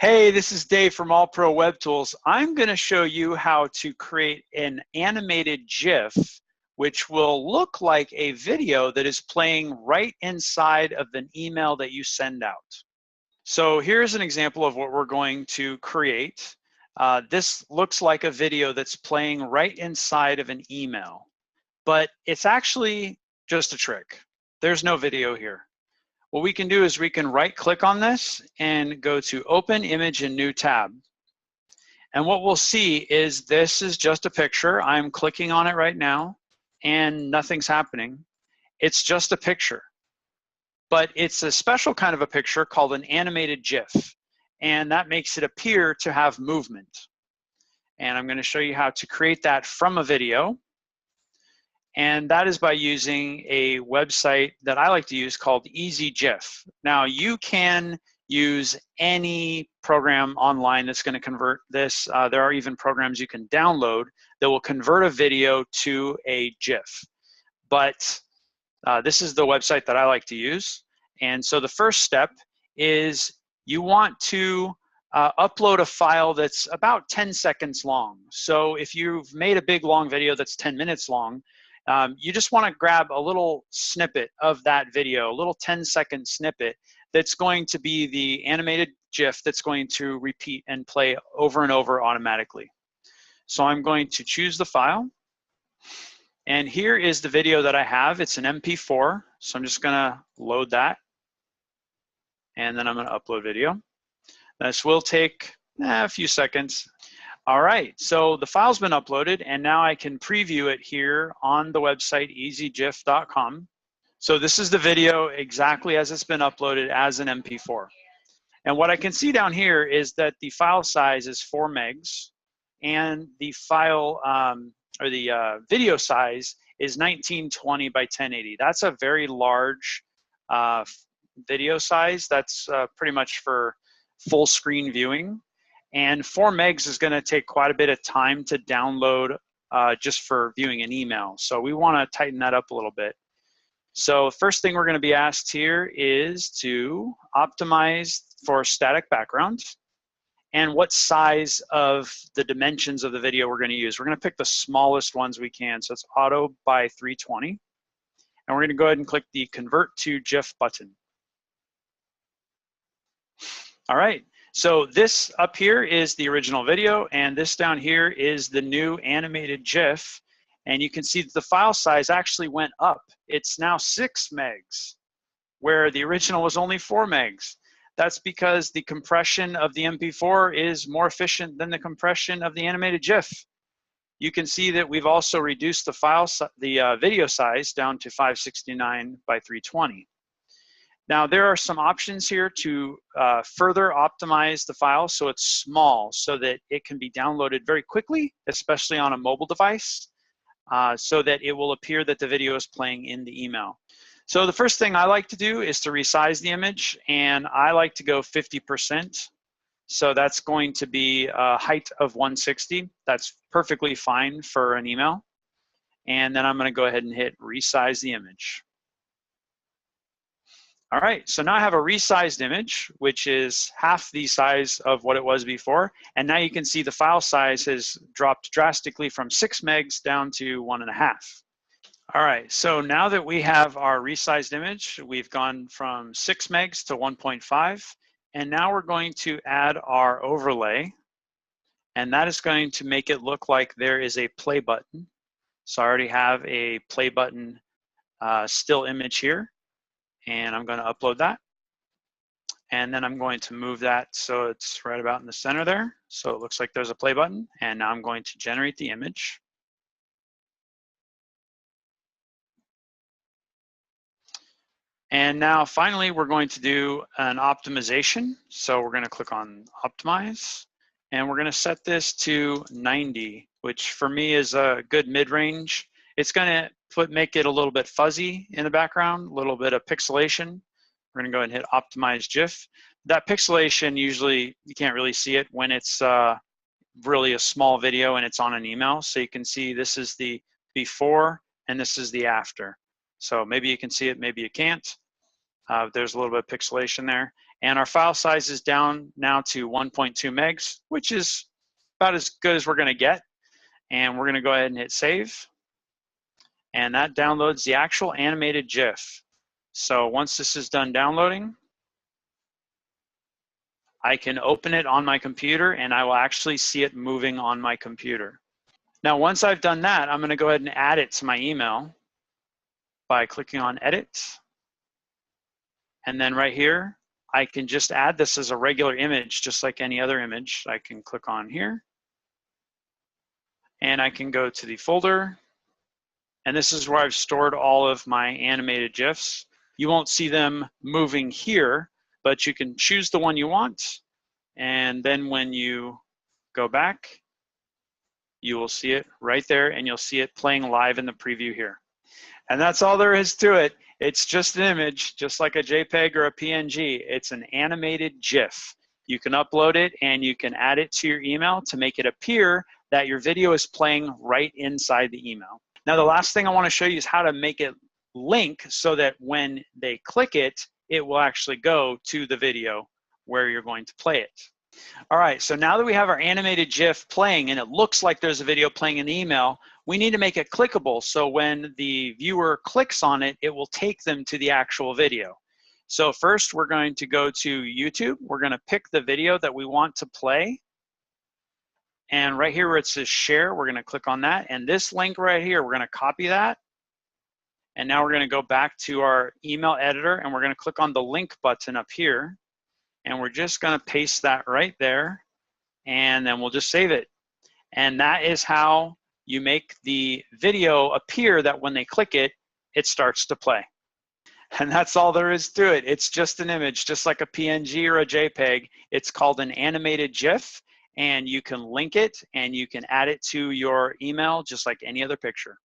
Hey, this is Dave from AllProWebTools. I'm going to show you how to create an animated GIF which will look like a video that is playing right inside of an email that you send out. So here's an example of what we're going to create. This looks like a video that's playing right inside of an email, but it's actually just a trick. There's no video here. What we can do is we can right-click on this and go to Open Image in New Tab. And what we'll see is this is just a picture. I'm clicking on it right now, and nothing's happening. It's just a picture. But it's a special kind of a picture called an animated GIF, and that makes it appear to have movement. And I'm going to show you how to create that from a video. And that is by using a website that I like to use called EasyGIF. Now, you can use any program online that's going to convert this. There are even programs you can download that will convert a video to a GIF. But this is the website that I like to use. And so the first step is you want to upload a file that's about 10 seconds long. So if you've made a big long video that's 10 minutes long, you just want to grab a little snippet of that video, a little 10-second snippet that's going to be the animated GIF that's going to repeat and play over and over automatically. So I'm going to choose the file. And here is the video that I have. It's an MP4. So I'm just going to load that. And then I'm going to upload video. This will take a few seconds. All right, so the file's been uploaded, and now I can preview it here on the website easygif.com. So this is the video exactly as it's been uploaded as an MP4. And what I can see down here is that the file size is 4 megs, and the file video size is 1920 by 1080. That's a very large video size. That's pretty much for full screen viewing. And 4 megs is going to take quite a bit of time to download just for viewing an email. So we want to tighten that up a little bit. So first thing we're going to be asked here is to optimize for static background and what size of the dimensions of the video we're going to use. We're going to pick the smallest ones we can. So it's auto by 320. And we're going to go ahead and click the Convert to GIF button. All right. So this up here is the original video, and this down here is the new animated GIF. And you can see that the file size actually went up. It's now 6 megs, where the original was only 4 megs. That's because the compression of the MP4 is more efficient than the compression of the animated GIF. You can see that we've also reduced the video size down to 569 by 320. Now, there are some options here to further optimize the file so it's small so that it can be downloaded very quickly, especially on a mobile device, so that it will appear that the video is playing in the email. So the first thing I like to do is to resize the image, and I like to go 50%. So that's going to be a height of 160. That's perfectly fine for an email. And then I'm going to go ahead and hit resize the image. All right, so now I have a resized image, which is half the size of what it was before. And now you can see the file size has dropped drastically from 6 megs down to 1.5. All right, so now that we have our resized image, we've gone from 6 megs to 1.5. And now we're going to add our overlay. And that is going to make it look like there is a play button. So I already have a play button still image here. And I'm going to upload that. And then I'm going to move that so it's right about in the center there. So it looks like there's a play button. And now I'm going to generate the image. And now finally, we're going to do an optimization. So we're going to click on Optimize. And we're going to set this to 90, which for me is a good mid-range. It's going to make it a little bit fuzzy in the background, a little bit of pixelation. We're going to go ahead and hit Optimize GIF. That pixelation, usually you can't really see it when it's really a small video and it's on an email. So you can see this is the before and this is the after. So maybe you can see it, maybe you can't. There's a little bit of pixelation there. And our file size is down now to 1.2 megs, which is about as good as we're gonna get. And we're gonna go ahead and hit save. And that downloads the actual animated GIF. So once this is done downloading, I can open it on my computer and I will actually see it moving on my computer. Now, once I've done that, I'm gonna go ahead and add it to my email by clicking on Edit. And then right here, I can just add this as a regular image, just like any other image. I can click on here, and I can go to the folder, and this is where I've stored all of my animated GIFs. You won't see them moving here, but you can choose the one you want, and then when you go back, you will see it right there, and you'll see it playing live in the preview here. And that's all there is to it. It's just an image, just like a JPEG or a PNG. It's an animated GIF. You can upload it and you can add it to your email to make it appear that your video is playing right inside the email. Now, the last thing I want to show you is how to make it link so that when they click it, it will actually go to the video where you're going to play it. All right, so now that we have our animated GIF playing and it looks like there's a video playing in the email, we need to make it clickable so when the viewer clicks on it, it will take them to the actual video. So first we're going to go to YouTube. We're going to pick the video that we want to play. And right here where it says share, we're going to click on that. And this link right here, we're going to copy that. And now we're going to go back to our email editor and we're going to click on the link button up here. And we're just going to paste that right there. And then we'll just save it. And that is how you make the video appear that when they click it, it starts to play. And that's all there is to it. It's just an image, just like a PNG or a JPEG. It's called an animated GIF, and you can link it and you can add it to your email just like any other picture.